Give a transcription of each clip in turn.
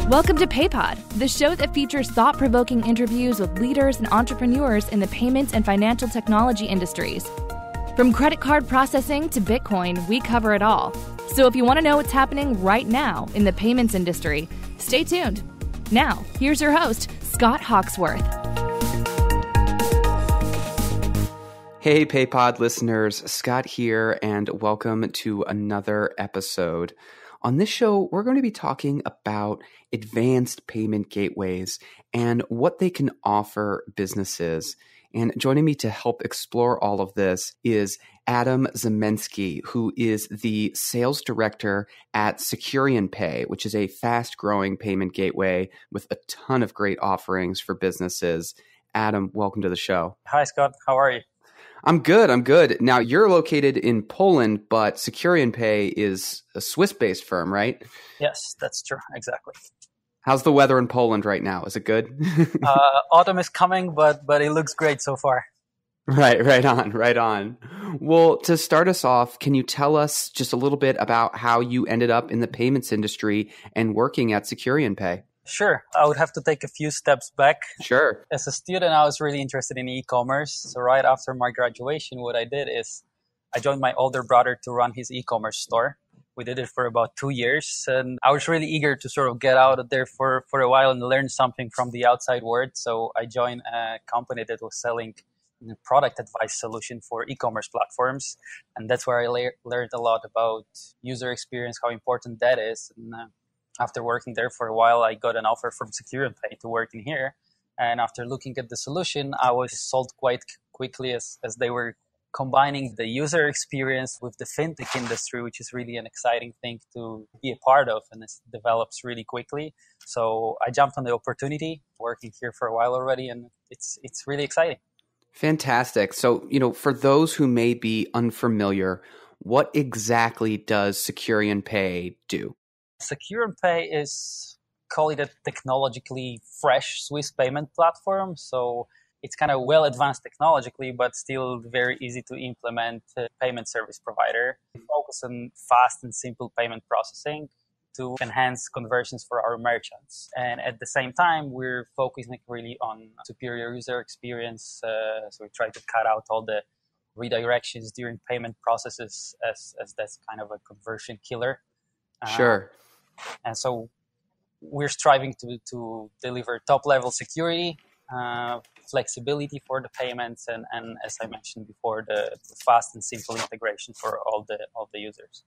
Welcome to PayPod, the show that features thought-provoking interviews with leaders and entrepreneurs in the payments and financial technology industries. From credit card processing to Bitcoin, we cover it all. So if you want to know what's happening right now in the payments industry, stay tuned. Now, here's your host, Scott Hawksworth. Hey, PayPod listeners, Scott here, and welcome to another episode. On this show, we're going to be talking about advanced payment gateways and what they can offer businesses. And joining me to help explore all of this is Adam Zamecki, who is the sales director at SecurionPay, which is a fast-growing payment gateway with a ton of great offerings for businesses. Adam, welcome to the show. Hi, Scott. How are you? I'm good. Now, you're located in Poland, but SecurionPay is a Swiss-based firm, right? Yes, that's true. Exactly. How's the weather in Poland right now? Is it good? Autumn is coming, but it looks great so far. Right on. Well, to start us off, can you tell us just a little bit about how you ended up in the payments industry and working at SecurionPay? Sure. I would have to take a few steps back. Sure. As a student, I was really interested in e-commerce. So right after my graduation, what I did is I joined my older brother to run his e-commerce store. We did it for about 2 years, and I was really eager to sort of get out of there for a while and learn something from the outside world. So I joined a company that was selling a product advice solution for e-commerce platforms. And that's where I learned a lot about user experience, how important that is. And after working there for a while, I got an offer from SecurionPay to work in here. And after looking at the solution, I was sold quite quickly as they were combining the user experience with the fintech industry, which is really an exciting thing to be a part of, and it develops really quickly. So I jumped on the opportunity, working here for a while already, and it's really exciting. Fantastic. So, for those who may be unfamiliar, what exactly does SecurionPay do? SecurionPay is, call it a technologically fresh Swiss payment platform. So it's kind of well advanced technologically, but still very easy to implement payment service provider. We focus on fast and simple payment processing to enhance conversions for our merchants. And at the same time, we're focusing really on superior user experience. So we try to cut out all the redirections during payment processes as that's kind of a conversion killer. Sure. And so we're striving to deliver top-level security, flexibility for the payments, and as I mentioned before, the fast and simple integration for all the users.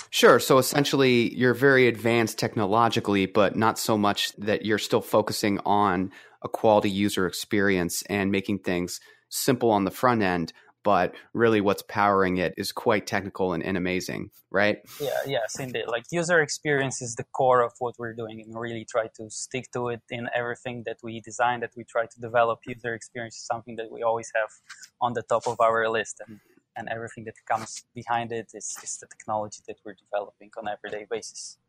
Sure. So essentially, you're very advanced technologically, but not so much that you're still focusing on a quality user experience and making things simple on the front end. But really what's powering it is quite technical and amazing, right? Yes, indeed. Like user experience is the core of what we're doing, and really try to stick to it in everything that we design, that we try to develop. User experience is something that we always have on the top of our list, and everything that comes behind it is the technology that we're developing on an everyday basis.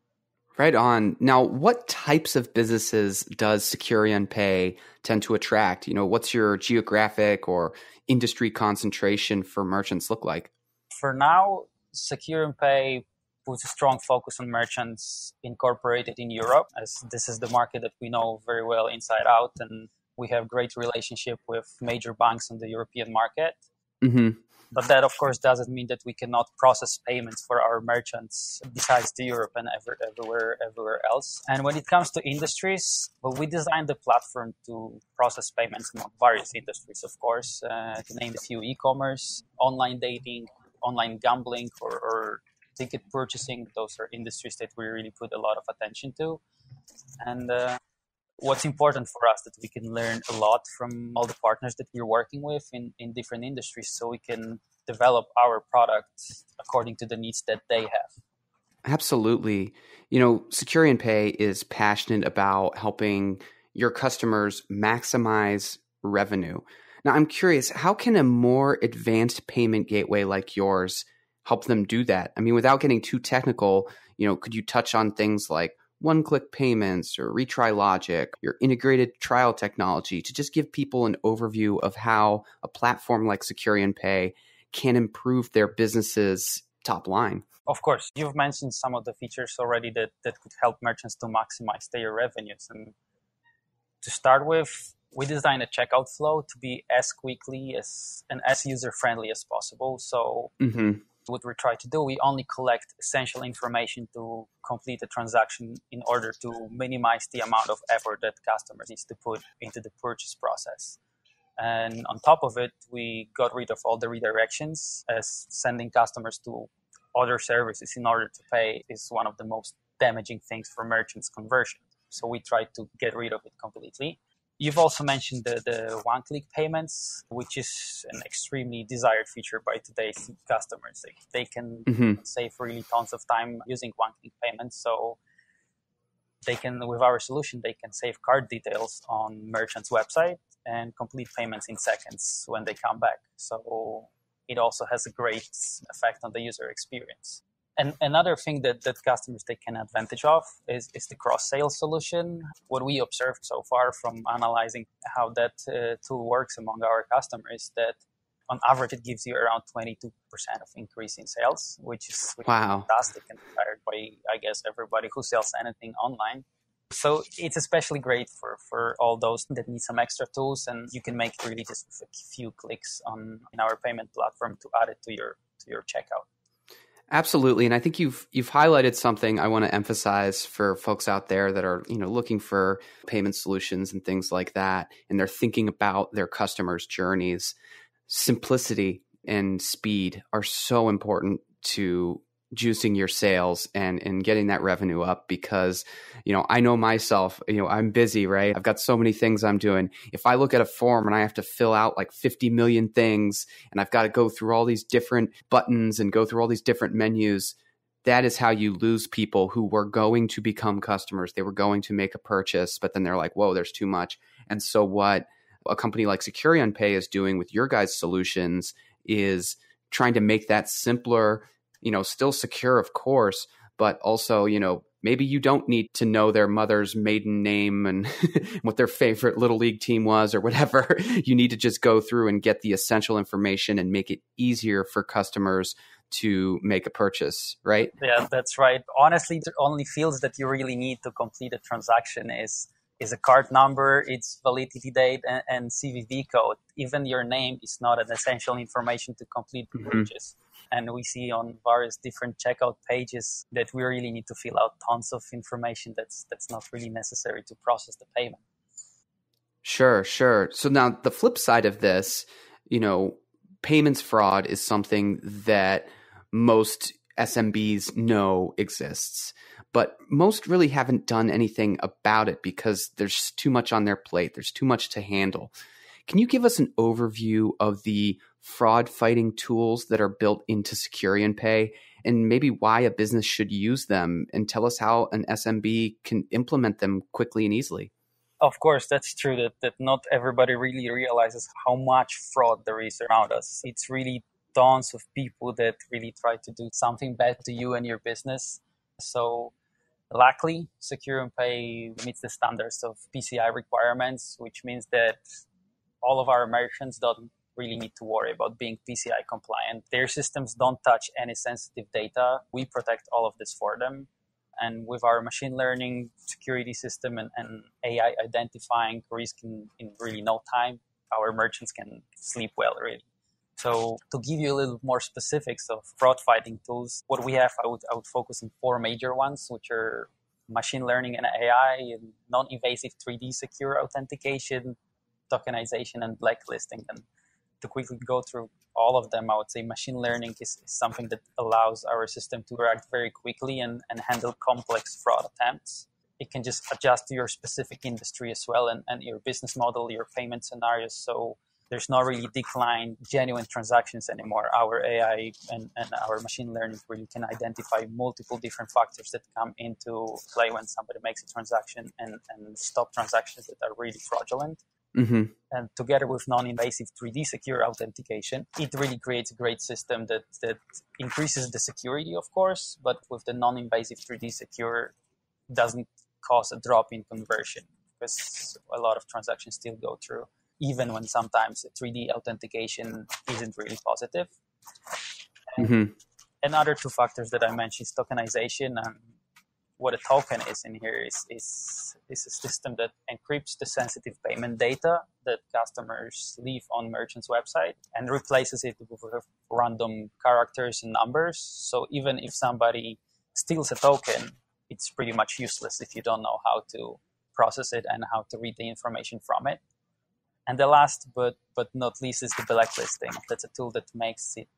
Right on. Now, what types of businesses does SecurionPay tend to attract? What's your geographic or industry concentration for merchants look like? For now, SecurionPay puts a strong focus on merchants incorporated in Europe, as this is the market that we know very well inside out, and we have great relationship with major banks in the European market. Mm-hmm. But that, of course, doesn't mean that we cannot process payments for our merchants besides the Europe and everywhere else. And when it comes to industries, well, we designed the platform to process payments among various industries, of course, to name a few: e-commerce, online dating, online gambling, or ticket purchasing. Those are industries that we really put a lot of attention to. And what's important for us that we can learn a lot from all the partners that we're working with in different industries, so we can develop our product according to the needs that they have. Absolutely. SecurionPay is passionate about helping your customers maximize revenue. Now, I'm curious, how can a more advanced payment gateway like yours help them do that? I mean, without getting too technical, could you touch on things like one-click payments or retry logic, your integrated trial technology, to just give people an overview of how a platform like SecurionPay can improve their businesses top line. Of course, you've mentioned some of the features already that could help merchants to maximize their revenues. And to start with, we designed a checkout flow to be as quickly and as user-friendly as possible. So what we try to do, we only collect essential information to complete a transaction in order to minimize the amount of effort that customers needs to put into the purchase process. And on top of it, we got rid of all the redirections, as sending customers to other services in order to pay is one of the most damaging things for merchants' conversion. So we tried to get rid of it completely. You've also mentioned the one-click payments, which is an extremely desired feature by today's customers. They can save really tons of time using one-click payments. So they can, with our solution, they can save card details on merchant's website and complete payments in seconds when they come back. So it also has a great effect on the user experience. And another thing that customers take advantage of is the cross-sale solution. What we observed so far from analyzing how that tool works among our customers, that on average it gives you around 22% of increase in sales, which is fantastic and desired by, I guess, everybody who sells anything online. So it's especially great for all those that need some extra tools, and you can make it really just with a few clicks in our payment platform to add it to your checkout. Absolutely. And I think you've highlighted something I want to emphasize for folks out there that are, looking for payment solutions and things like that, and they're thinking about their customers' journeys. Simplicity and speed are so important to juicing your sales and getting that revenue up, because, I know myself, I'm busy, right? I've got so many things I'm doing. If I look at a form and I have to fill out like 50 million things and I've got to go through all these different buttons and go through all these different menus, that is how you lose people who were going to become customers. They were going to make a purchase, but then they're like, whoa, there's too much. And so what a company like SecurionPay is doing with your guys' solutions is trying to make that simpler, still secure, of course, but also, maybe you don't need to know their mother's maiden name and what their favorite little league team was or whatever. You need to just go through and get the essential information and make it easier for customers to make a purchase, right? Yeah, that's right. Honestly, the only fields that you really need to complete a transaction is a card number, its validity date, and CVV code. Even your name is not an essential information to complete the purchase. And we see on various different checkout pages that we really need to fill out tons of information that's not really necessary to process the payment. Sure. So now the flip side of this, payments fraud is something that most SMBs know exists, but most really haven't done anything about it because there's too much on their plate. There's too much to handle. Can you give us an overview of the fraud fighting tools that are built into SecurionPay and maybe why a business should use them, and tell us how an SMB can implement them quickly and easily? Of course, that's true that not everybody really realizes how much fraud there is around us. It's really tons of people that really try to do something bad to you and your business. So luckily, SecurionPay meets the standards of PCI requirements, which means that all of our merchants don't really need to worry about being PCI compliant. Their systems don't touch any sensitive data. We protect all of this for them. And with our machine learning security system and AI identifying risk in really no time, our merchants can sleep well, really. So to give you a little more specifics of fraud fighting tools, what we have, I would focus on 4 major ones, which are machine learning and AI, and non-invasive 3D secure authentication, tokenization, and blacklisting. And to quickly go through all of them, I would say machine learning is something that allows our system to react very quickly and handle complex fraud attempts. It can just adjust to your specific industry as well and your business model, your payment scenarios. So there's not really decline genuine transactions anymore. Our AI and our machine learning really can identify multiple different factors that come into play when somebody makes a transaction and stop transactions that are really fraudulent. Mm-hmm. And together with non-invasive 3D secure authentication, it really creates a great system that increases the security, of course, but with the non-invasive 3D secure doesn't cause a drop in conversion because a lot of transactions still go through, even when sometimes 3D authentication isn't really positive. Mm-hmm. Another two factors that I mentioned is tokenization. And what a token is in here is a system that encrypts the sensitive payment data that customers leave on merchants' website and replaces it with random characters and numbers. So even if somebody steals a token, it's pretty much useless if you don't know how to process it and how to read the information from it. And the last but not least is the blacklisting. That's a tool that makes it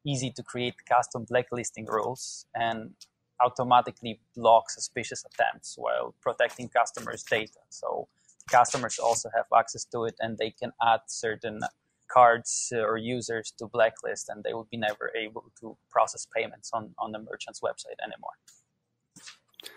easy to create custom blacklisting rules and automatically block suspicious attempts while protecting customers' data. So customers also have access to it, and they can add certain cards or users to blacklist, and they will be never able to process payments on the merchant's website anymore.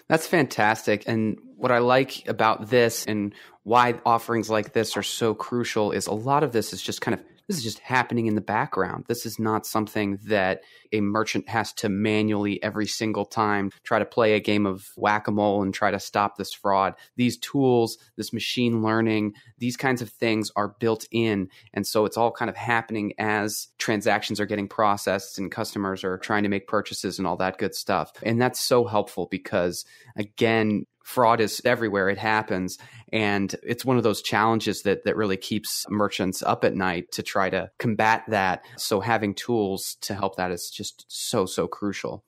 That's fantastic. And what I like about this and why offerings like this are so crucial is a lot of this is just this is just happening in the background. This is not something that a merchant has to manually every single time try to play a game of whack-a-mole and try to stop this fraud. These tools, this machine learning, these kinds of things are built in. And so it's all kind of happening as transactions are getting processed and customers are trying to make purchases and all that good stuff. And that's so helpful because, again, fraud is everywhere. It happens. And it's one of those challenges that really keeps merchants up at night to try to combat that. So having tools to help that is just so crucial.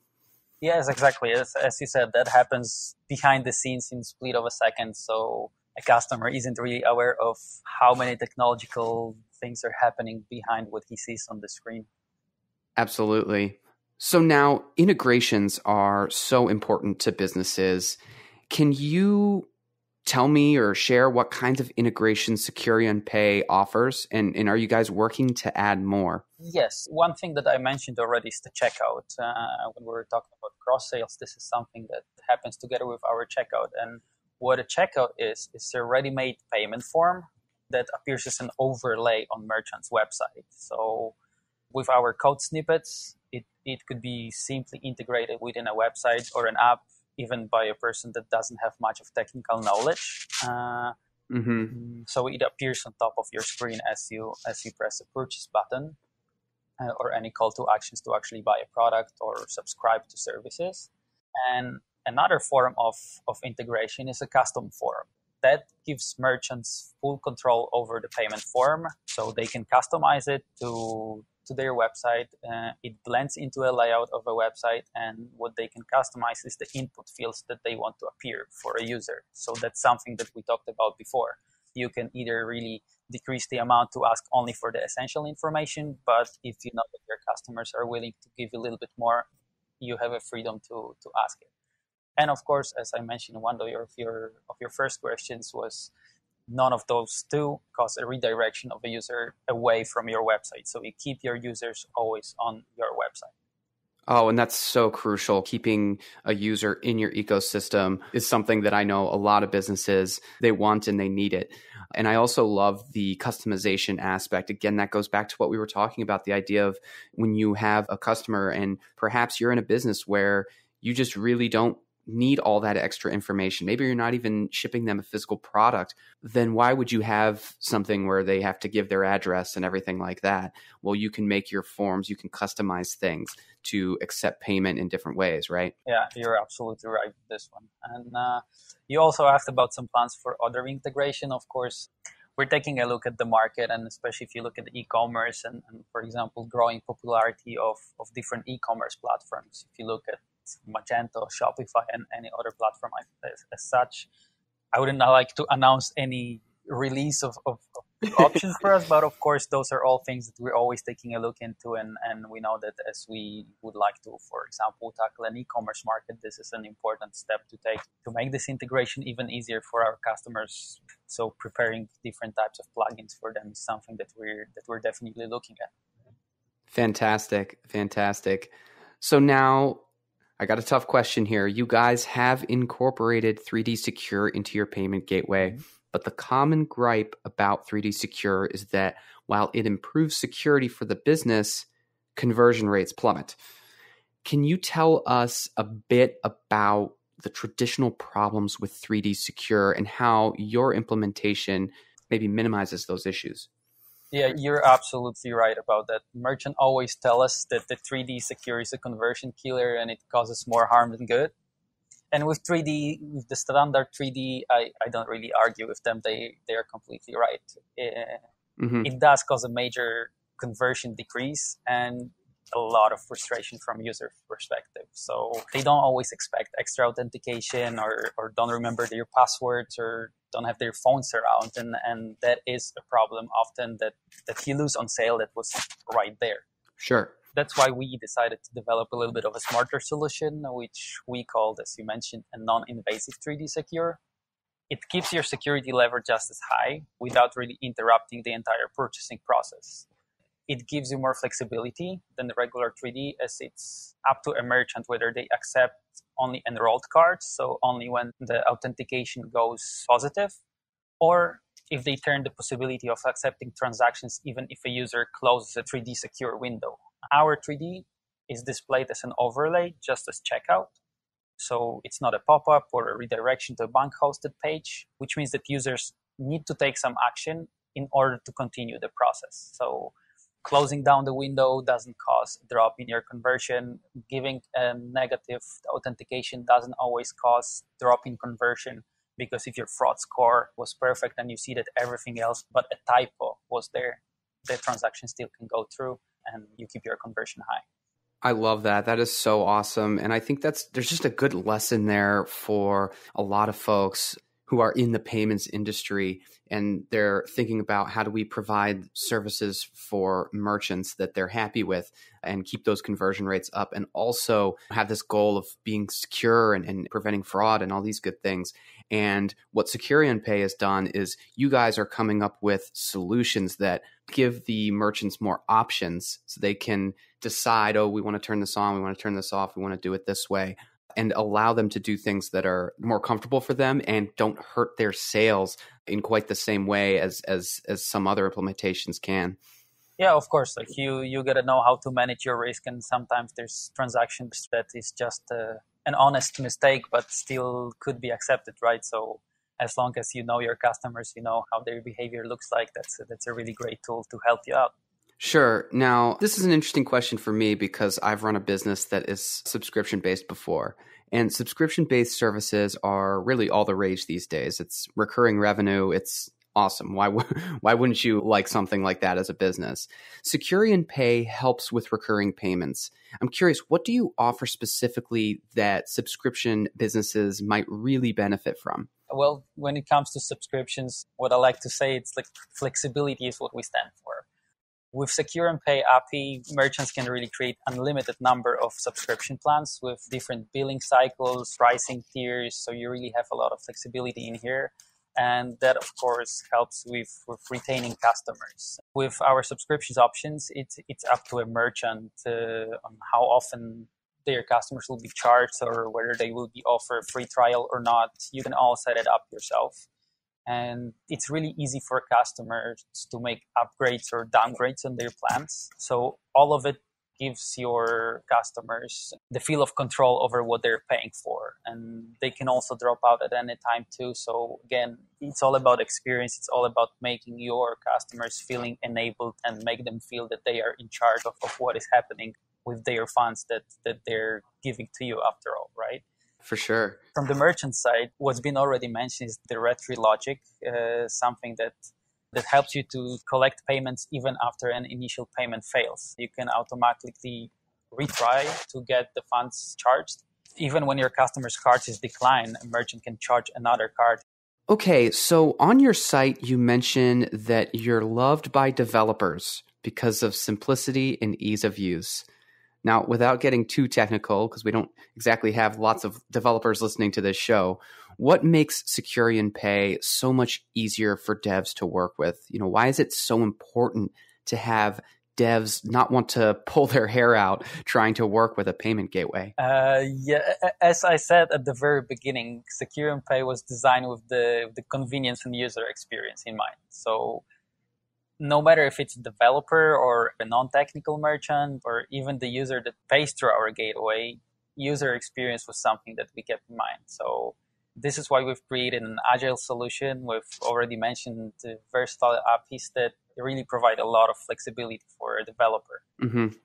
Yes, exactly. As you said, that happens behind the scenes in split of a second. So a customer isn't really aware of how many technological things are happening behind what he sees on the screen. Absolutely. So now integrations are so important to businesses. Can you tell me or share what kinds of integrations SecurionPay offers? And are you guys working to add more? Yes. One thing that I mentioned already is the checkout. When we were talking about cross sales, this is something that happens together with our checkout. And what a checkout is a ready-made payment form that appears as an overlay on merchant's website. So with our code snippets, it could be simply integrated within a website or an app, even by a person that doesn't have much of technical knowledge. So it appears on top of your screen as you press a purchase button or any call to actions to actually buy a product or subscribe to services. And another form of integration is a custom form. That gives merchants full control over the payment form, so they can customize it to their website. It blends into a layout of a website, and what they can customize is the input fields that they want to appear for a user. So that's something that we talked about before. You can either really decrease the amount to ask only for the essential information, but if you know that your customers are willing to give you a little bit more, you have a freedom to ask it. And of course, as I mentioned, one of your first questions was none of those two cause a redirection of a user away from your website. So you keep your users always on your website. Oh, and that's so crucial. Keeping a user in your ecosystem is something that I know a lot of businesses, they want and they need it. And I also love the customization aspect. Again, that goes back to what we were talking about, the idea of when you have a customer and perhaps you're in a business where you just really don't need all that extra information. Maybe you're not even shipping them a physical product. Then why would you have something where they have to give their address and everything like that? Well, you can make your forms, you can customize things to accept payment in different ways, right? Yeah, you're absolutely right with this one. And you also asked about some plans for other integration. Of course, we're taking a look at the market, and especially if you look at the e-commerce and for example, growing popularity of different e-commerce platforms. If you look at Magento, Shopify, and any other platform as such, I wouldn't like to announce any release of options for us, but of course, those are all things that we're always taking a look into, and we know that as we would like to, for example, tackle an e-commerce market, this is an important step to take to make this integration even easier for our customers. So preparing different types of plugins for them is something that we're definitely looking at. Fantastic. So now I got a tough question here. You guys have incorporated 3D Secure into your payment gateway, but the common gripe about 3D Secure is that while it improves security for the business, conversion rates plummet. Can you tell us a bit about the traditional problems with 3D Secure and how your implementation maybe minimizes those issues? Yeah, you're absolutely right about that. Merchant always tell us that the 3D secure is a conversion killer and it causes more harm than good. And with 3D, with the standard 3D, I don't really argue with them. They are completely right. Hmm. It does cause a major conversion decrease and a lot of frustration from user perspective. So they don't always expect extra authentication or don't remember their passwords or don't have their phones around. And that is a problem often that you lose on sale that was right there. Sure. That's why we decided to develop a little bit of a smarter solution, which we called, as you mentioned, a non-invasive 3D secure. It keeps your security level just as high without really interrupting the entire purchasing process. It gives you more flexibility than the regular 3D, as it's up to a merchant whether they accept only enrolled cards, so only when the authentication goes positive, or if they turn the possibility of accepting transactions even if a user closes a 3D secure window. Our 3D is displayed as an overlay, just as checkout. So it's not a pop-up or a redirection to a bank-hosted page, which means that users need to take some action in order to continue the process. So closing down the window doesn't cause a drop in your conversion. Giving a negative authentication doesn't always cause drop in conversion, because if your fraud score was perfect and you see that everything else but a typo was there, the transaction still can go through and you keep your conversion high. I love that. That is so awesome. And I think there's just a good lesson there for a lot of folks who are in the payments industry and they're thinking about how do we provide services for merchants that they're happy with and keep those conversion rates up and also have this goal of being secure and preventing fraud and all these good things. And what SecurionPay has done is you guys are coming up with solutions that give the merchants more options so they can decide, oh, we want to turn this on, we want to turn this off, we want to do it this way, and allow them to do things that are more comfortable for them and don't hurt their sales in quite the same way as some other implementations can. Yeah, of course. Like you got to know how to manage your risk, and sometimes there's transactions that is just an honest mistake, but still could be accepted, right? So as long as you know your customers, you know how their behavior looks like, that's a really great tool to help you out. Sure. Now, this is an interesting question for me because I've run a business that is subscription-based before. And subscription-based services are really all the rage these days. It's recurring revenue. It's awesome. Why wouldn't you like something like that as a business? SecurionPay helps with recurring payments. I'm curious, what do you offer specifically that subscription businesses might really benefit from? Well, when it comes to subscriptions, what I like to say, it's like flexibility is what we stand for. With SecurionPay API, merchants can really create unlimited number of subscription plans with different billing cycles, pricing tiers. So you really have a lot of flexibility in here. And that, of course, helps with retaining customers. With our subscriptions options, it's up to a merchant on how often their customers will be charged or whether they will be offered a free trial or not. You can all set it up yourself. And it's really easy for customers to make upgrades or downgrades on their plans. So all of it gives your customers the feel of control over what they're paying for. And they can also drop out at any time too. So again, it's all about experience. It's all about making your customers feeling enabled and make them feel that they are in charge of what is happening with their funds that they're giving to you after all, right? For sure. From the merchant side, what's been already mentioned is the retry logic, something that helps you to collect payments even after an initial payment fails. You can automatically retry to get the funds charged. Even when your customer's card is declined, a merchant can charge another card. Okay, so on your site, you mention that you're loved by developers because of simplicity and ease of use. Now, without getting too technical, because we don't exactly have lots of developers listening to this show, what makes SecurionPay so much easier for devs to work with? Why is it so important to have devs not want to pull their hair out trying to work with a payment gateway? Yeah, as I said at the very beginning, SecurionPay was designed with the convenience and user experience in mind. So no matter if it's a developer or a non-technical merchant or even the user that pays through our gateway, user experience was something that we kept in mind. So This is why we've created an agile solution. We've already mentioned the versatile APIs that really provide a lot of flexibility for a developer.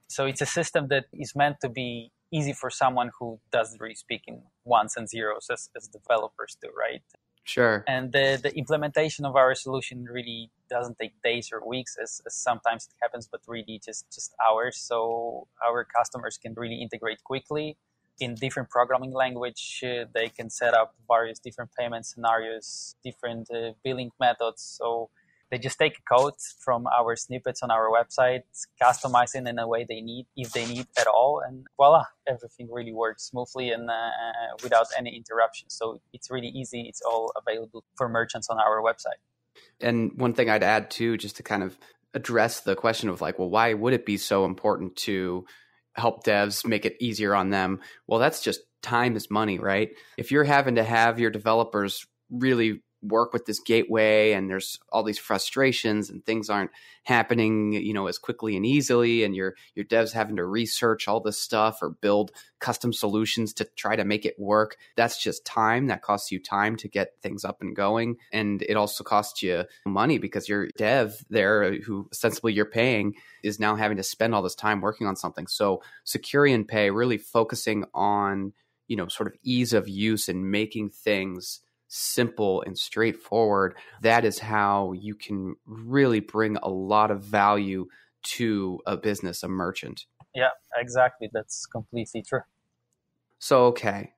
So it's a system that is meant to be easy for someone who doesn't really speak in ones and zeros as developers do, right? Sure. And the implementation of our solution really doesn't take days or weeks as sometimes it happens, but really just hours. So our customers can really integrate quickly in different programming language. They can set up various different payment scenarios, different billing methods. So they just take a code from our snippets on our website, customize it in a way they need, if they need at all, and voila, everything really works smoothly and without any interruptions. So it's really easy. It's all available for merchants on our website. And one thing I'd add too, just to kind of address the question of like, well, why would it be so important to help devs make it easier on them? Well, that's just time is money, right? If you're having to have your developers really work with this gateway and there's all these frustrations and things aren't happening, you know, as quickly and easily, and your devs having to research all this stuff or build custom solutions to try to make it work, that's just time. That costs you time to get things up and going. And it also costs you money because your dev there, who ostensibly you're paying, is now having to spend all this time working on something. So SecurionPay really focusing on, you know, sort of ease of use and making things simple and straightforward. That is how you can really bring a lot of value to a business, a merchant. Yeah, exactly. That's completely true. So, okay.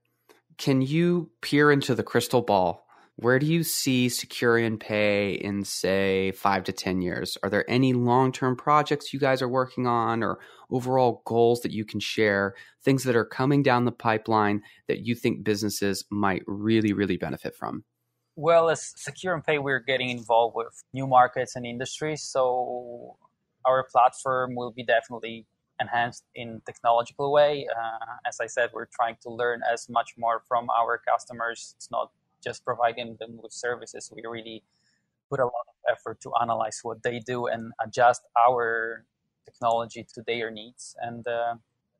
Can you peer into the crystal ball? Where do you see SecurionPay in, say, 5 to 10 years? Are there any long-term projects you guys are working on or overall goals that you can share, things that are coming down the pipeline that you think businesses might really, really benefit from? Well, as SecurionPay, we're getting involved with new markets and industries. So our platform will be definitely enhanced in technological way. As I said, we're trying to learn as much more from our customers. It's not just providing them with services. We really put a lot of effort to analyze what they do and adjust our technology to their needs. And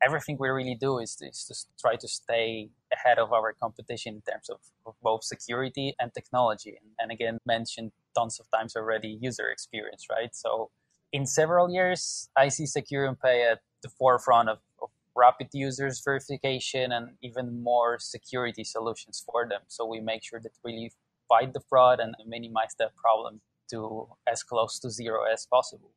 everything we really do is to try to stay ahead of our competition in terms of both security and technology. And again, mentioned tons of times already, user experience, right? So in several years, I see SecurionPay at the forefront of rapid users verification and even more security solutions for them. So we make sure that we really fight the fraud and minimize that problem to as close to zero as possible.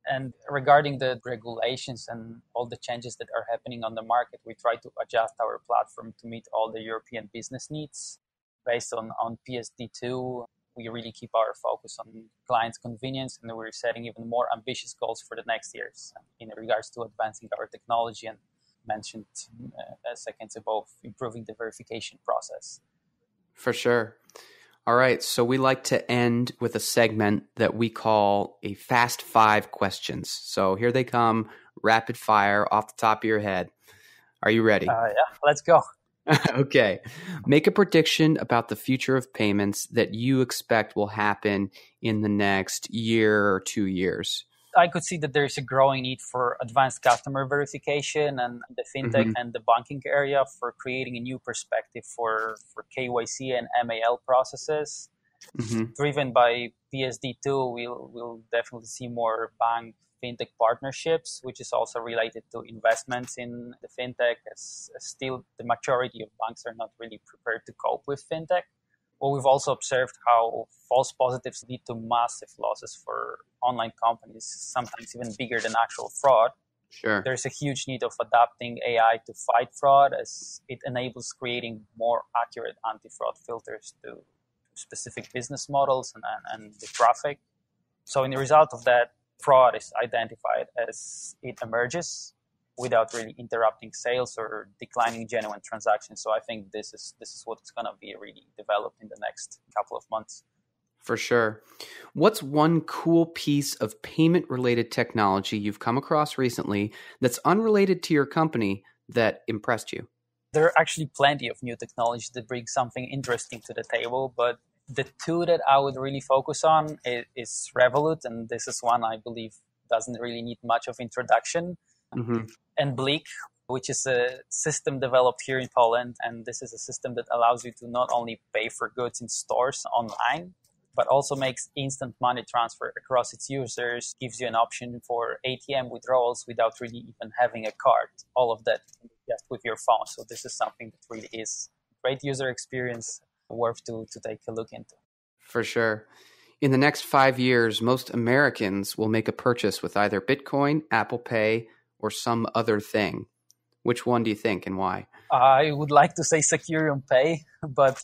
And regarding the regulations and all the changes that are happening on the market, we try to adjust our platform to meet all the European business needs. Based on PSD2, we really keep our focus on clients' convenience, and we're setting even more ambitious goals for the next years in regards to advancing our technology and mentioned seconds ago, improving the verification process. For sure. All right. So we like to end with a segment that we call a Fast 5 questions. So here they come, rapid fire off the top of your head. Are you ready? Yeah, let's go. Okay. Make a prediction about the future of payments that you expect will happen in the next year or 2 years. I could see that there is a growing need for advanced customer verification and the fintech and the banking area for creating a new perspective for KYC and MAL processes. Driven by PSD2, we'll definitely see more bank fintech partnerships, which is also related to investments in the fintech, as still the majority of banks are not really prepared to cope with fintech. Well, we've also observed how false positives lead to massive losses for online companies, sometimes even bigger than actual fraud. Sure. There's a huge need of adapting AI to fight fraud, as it enables creating more accurate anti-fraud filters to specific business models and the traffic. So in the result of that, fraud is identified as it emerges without really interrupting sales or declining genuine transactions. So I think this is what's going to be really developed in the next couple of months. For sure. What's one cool piece of payment-related technology you've come across recently that's unrelated to your company that impressed you? There are actually plenty of new technologies that bring something interesting to the table, but the two that I would really focus on is Revolute, and this is one I believe doesn't really need much of introduction. And Bleak. which is a system developed here in Poland. And this is a system that allows you to not only pay for goods in stores online, but also makes instant money transfer across its users, gives you an option for ATM withdrawals without really even having a card. All of that just with your phone. So this is something that really is a great user experience, worth to take a look into. For sure. In the next 5 years, most Americans will make a purchase with either Bitcoin, Apple Pay, or some other thing. Which one do you think and why? I would like to say SecurionPay, but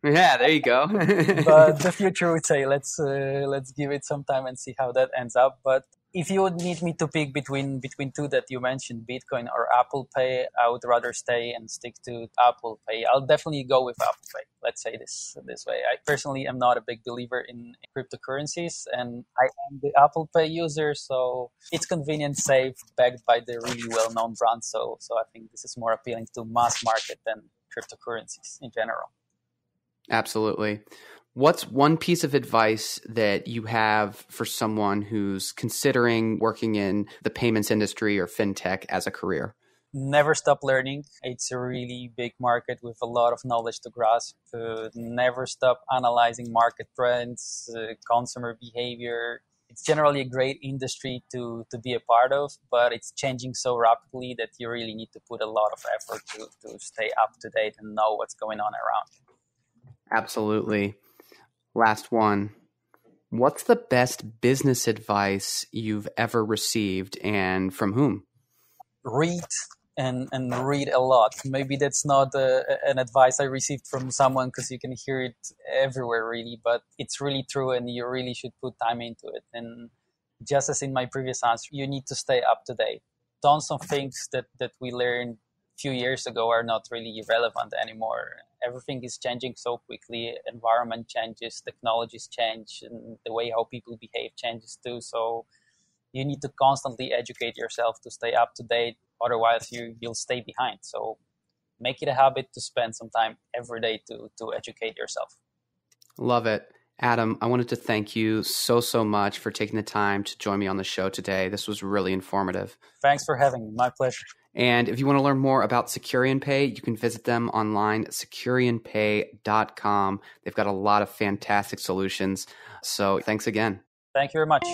yeah, there you go. but the future would say let's give it some time and see how that ends up. But if you would need me to pick between two that you mentioned, Bitcoin or Apple Pay, I would rather stay and stick to Apple Pay. I'll definitely go with Apple Pay. Let's say this way. I personally am not a big believer in cryptocurrencies, and I am the Apple Pay user, so it's convenient, safe, backed by the really well-known brand. So I think this is more appealing to mass market than cryptocurrencies in general. Absolutely. What's one piece of advice that you have for someone who's considering working in the payments industry or fintech as a career? Never stop learning. It's a really big market with a lot of knowledge to grasp. Never stop analyzing market trends, consumer behavior. It's generally a great industry to be a part of, but it's changing so rapidly that you really need to put a lot of effort to stay up to date and know what's going on around. Absolutely. Last one. What's the best business advice you've ever received and from whom? Read and read a lot. Maybe that's not an advice I received from someone because you can hear it everywhere really, but it's really true and you really should put time into it. And just as in my previous answer, you need to stay up to date. Tons of things that we learned a few years ago are not really relevant anymore. Everything is changing so quickly. Environment changes, technologies change, and the way how people behave changes too. So you need to constantly educate yourself to stay up to date. Otherwise, you'll stay behind. So make it a habit to spend some time every day to educate yourself. Love it. Adam, I wanted to thank you so much for taking the time to join me on the show today. This was really informative. Thanks for having me. My pleasure. And if you want to learn more about SecurionPay, you can visit them online, SecurionPay.com. They've got a lot of fantastic solutions. So thanks again. Thank you very much.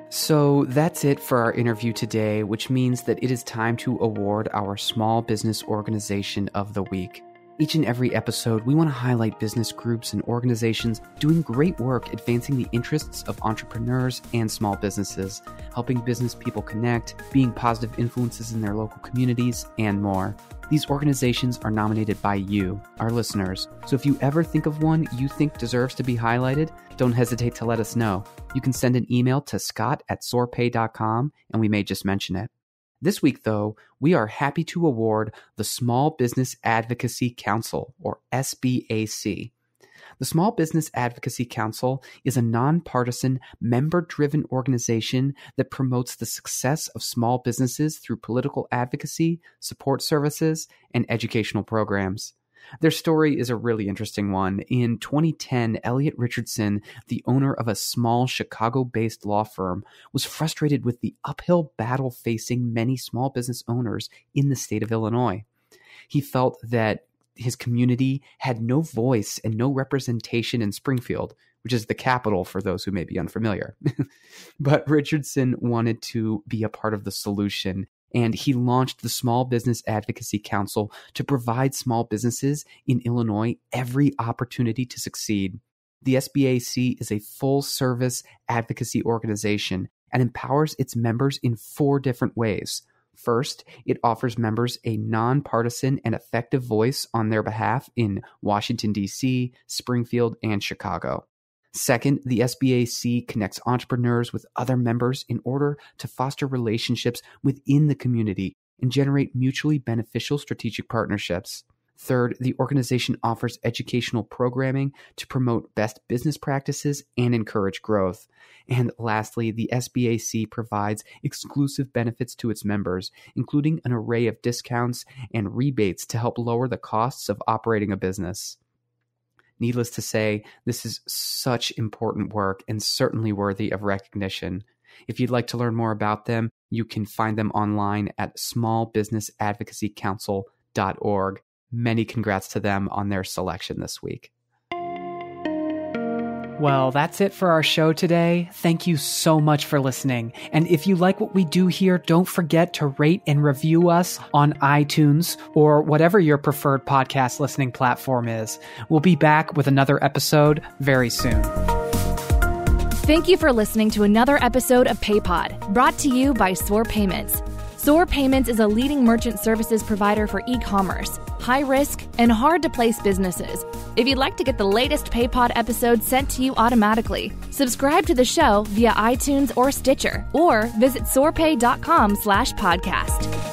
So that's it for our interview today, which means that it is time to award our Small Business Organization of the Week. Each and every episode, we want to highlight business groups and organizations doing great work advancing the interests of entrepreneurs and small businesses, helping business people connect, being positive influences in their local communities, and more. These organizations are nominated by you, our listeners. So if you ever think of one you think deserves to be highlighted, don't hesitate to let us know. You can send an email to scott@soarpay.com and we may just mention it. This week, though, we are happy to award the Small Business Advocacy Council, or SBAC. The Small Business Advocacy Council is a nonpartisan, member-driven organization that promotes the success of small businesses through political advocacy, support services, and educational programs. Their story is a really interesting one. In 2010, Elliot Richardson, the owner of a small Chicago-based law firm, was frustrated with the uphill battle facing many small business owners in the state of Illinois. He felt that his community had no voice and no representation in Springfield, which is the capital for those who may be unfamiliar. But Richardson wanted to be a part of the solution, and he launched the Small Business Advocacy Council to provide small businesses in Illinois every opportunity to succeed. The SBAC is a full-service advocacy organization and empowers its members in 4 different ways. First, it offers members a nonpartisan and effective voice on their behalf in Washington, D.C., Springfield, and Chicago. Second, the SBAC connects entrepreneurs with other members in order to foster relationships within the community and generate mutually beneficial strategic partnerships. Third, the organization offers educational programming to promote best business practices and encourage growth. And lastly, the SBAC provides exclusive benefits to its members, including an array of discounts and rebates to help lower the costs of operating a business. Needless to say, this is such important work and certainly worthy of recognition. If you'd like to learn more about them, you can find them online at smallbusinessadvocacycouncil.org. Many congrats to them on their selection this week. Well, that's it for our show today. Thank you so much for listening. And if you like what we do here, don't forget to rate and review us on iTunes or whatever your preferred podcast listening platform is. We'll be back with another episode very soon. Thank you for listening to another episode of PayPod, brought to you by Soar Payments. Soar Payments is a leading merchant services provider for e-commerce, high-risk, and hard-to-place businesses. If you'd like to get the latest PayPod episodes sent to you automatically, subscribe to the show via iTunes or Stitcher, or visit soarpay.com/podcast.